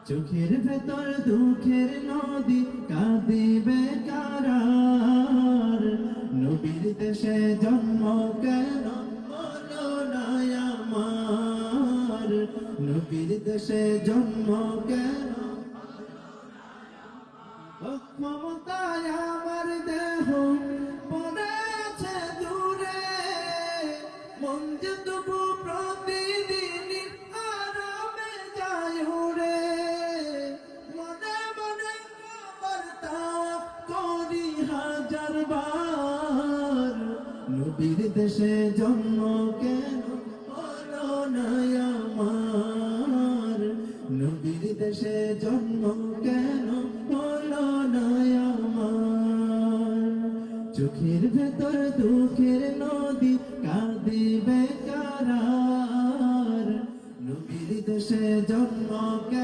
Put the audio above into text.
চোখের ভেতর দুঃখের নদী কাঁদিবে কারার, নবীর দেশে জন্ম কেন হলো না আমার, নবীর দেশে জন্ম কেন ক্ষমতায় আমার দেহ পড়ে আছে দূরে, মন যে তবু প্রতিদিন আরামে যায় উড়ে, মনে মনে আমার তাওয়াফ করি হাজার বার, নবীর দেশে জন্ম কেন হলো না আমার, নবীর দেশে জন্ম কেন হলো না আমার। চোখের ভেতর দুঃখের নদী কাঁদিবে কারার, নবীর দেশে জন্ম কেন